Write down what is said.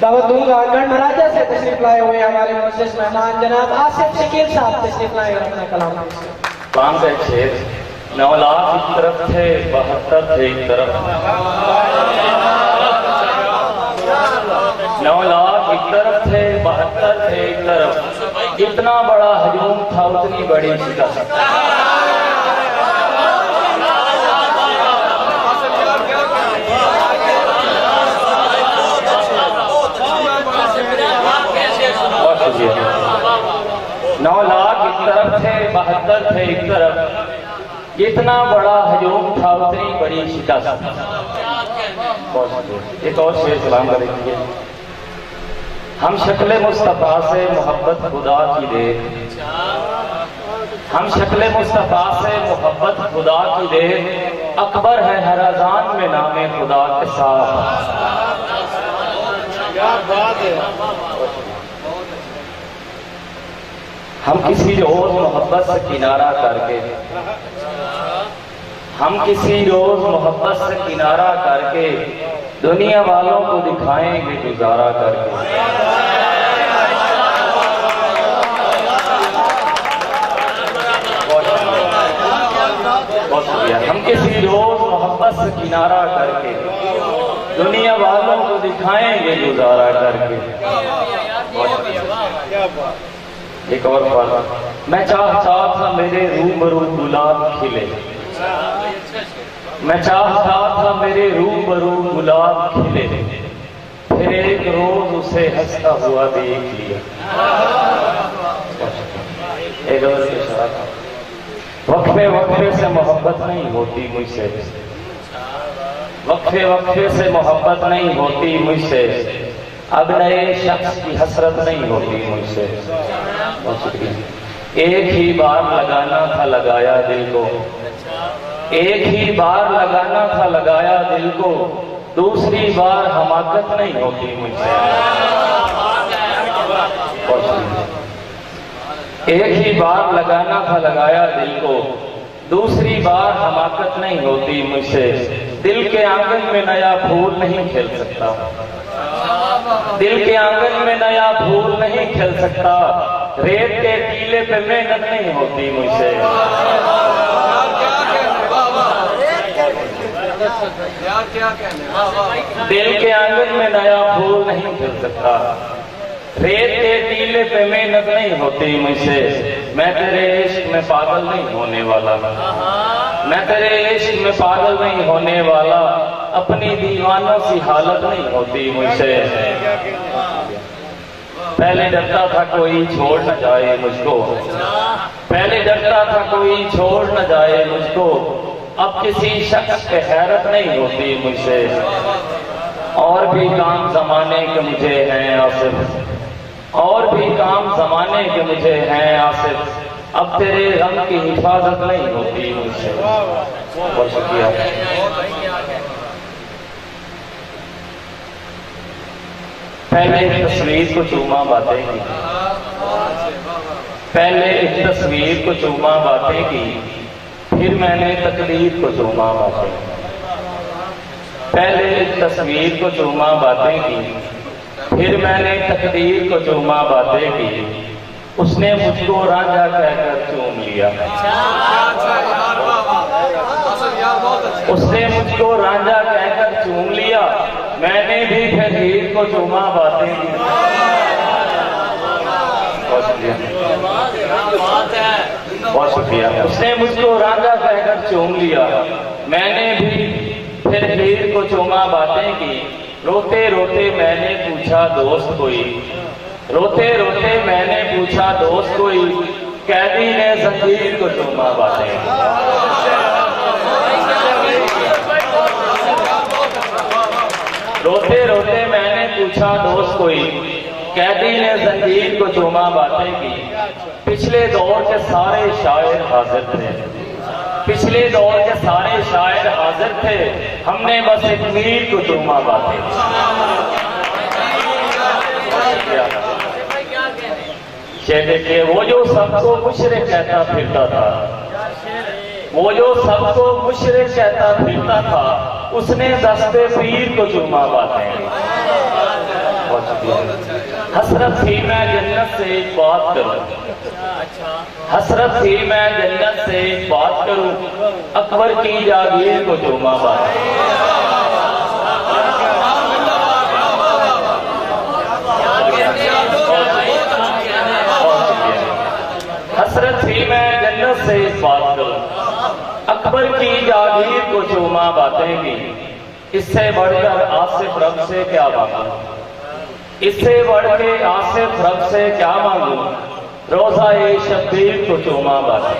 दावत दूंगा गणराजा से तशरीफ लाए हुए हमारे मुअज़्ज़िज़ मेहमान जनाब आसिफ शकील साहब तशरीफ लाए और अपना कलाम पान का शेर 9 लाख एक तरफ थे 72 थे एक तरफ 9 लाख एक तरफ थे 72 थे एक तरफ इतना बड़ा हजूम था उतनी बड़ी शिकस्त नौ लाख एक तरफ थे 72 थे एक तरफ इतना बड़ा हजूम था उतनी बड़ी शिकस्त। एक और शेर सलाम करेंगे। हम शक्ल मुस्तफा से मोहब्बत खुदा की दे हम शक्ल मुस्तफा से मोहब्बत खुदा की दे अकबर है हर अज़ान में नामे खुदा के साथ। क्या बात है। हम किसी रोज मोहब्बत से किनारा करके दुनिया वालों को दिखाएंगे गुजारा करके। बहुत शुक्रिया। हम किसी रोज मोहब्बत से किनारा करके दुनिया वालों को दिखाएंगे गुजारा करके। एक और बात मैं चाहता था मेरे रूबरू गुलाब खिले मैं चाहता था मेरे रूबरू गुलाब खिले फिर एक रोज उसे हंसता हुआ देख लिया। एक और इशारा वक्फे वक्फे से मोहब्बत नहीं होती मुझसे वक्फे वक्फे से मोहब्बत नहीं होती मुझसे अब नए शख्स की हसरत नहीं होती मुझसे। बहुत शुक्रिया। एक ही बार लगाना था लगाया दिल को एक ही बार लगाना था लगाया दिल को दूसरी बार हमाकत नहीं होती मुझसे। एक ही बार लगाना था लगाया दिल को दूसरी बार हमाकत नहीं होती मुझसे। दिल के आंगन में नया फूल नहीं खिल सकता दिल के आंगन में नया फूल नहीं खिल सकता रेत के टीले पे मेहनत नहीं होती मुझसे। दिल के आंगन में नया फूल नहीं खिल सकता रेत के टीले पे मेहनत नहीं होती मुझसे। मैं तेरे इश्क में पागल नहीं होने वाला मैं तेरे इश्क में पागल नहीं होने वाला अपनी दीवानों सी हालत नहीं होती मुझसे। पहले डरता था कोई छोड़ न जाए मुझको पहले डरता था कोई छोड़ न जाए मुझको अब किसी शख्स पे हैरत नहीं होती मुझसे। और भी काम जमाने के मुझे हैं आसिफ और भी काम जमाने के मुझे हैं आसिफ अब तेरे रंग की हिफाजत नहीं होती मुझसे। बहुत शुक्रिया। पहले एक तस्वीर को चूमा बातें की पहले एक तस्वीर को चूमा बातें की फिर मैंने तकदीर को चूमा बातें पहले एक तस्वीर को चूमा बातें की फिर मैंने तकदीर को चूमा बातें की उसने मुझको रांझा कहकर चूम लिया उसने मुझको रांझा कहकर चूम लिया मैंने भी फिर हीर को चूमा बातें की। बहुत शुक्रिया। उसने मुझको रांझा कहकर चूम लिया मैंने भी फिर हीर को चूमा बातें की। रोते रोते मैंने पूछा दोस्त कोई रोते रोते मैंने पूछा दोस्त कोई कैदी ने जंजीर को चूमा बातें। रोते रोते मैंने पूछा दोस्त कोई कैदी ने जंजीर को चूमा बातें की। पिछले दौर के सारे शायर हाजिर थे पिछले दौर के सारे शायर हाजिर थे हमने बस एक मीर को चूमा बातें की। देखिए वो जो सबको मुशरिक कहता फिरता था वो जो सबको मुशरिक कहता फिरता था उसने दस्ते पीर को चूमा बातें। हसरत थी मैं जन्नत से एक बात करूं, हसरत थी मैं जन्नत से एक बात करूं, अकबर की जागीर को चूमा बात। हसरत थी मैं जन्नत से एक बात करूं, अकबर की जागीर को चूमा बातें की, इससे बढ़कर आसिफ रब से क्या मांगू, इससे बढ़ के आसिफ रब से क्या मांगू, रोजा शब्बीर को चूमा बातें।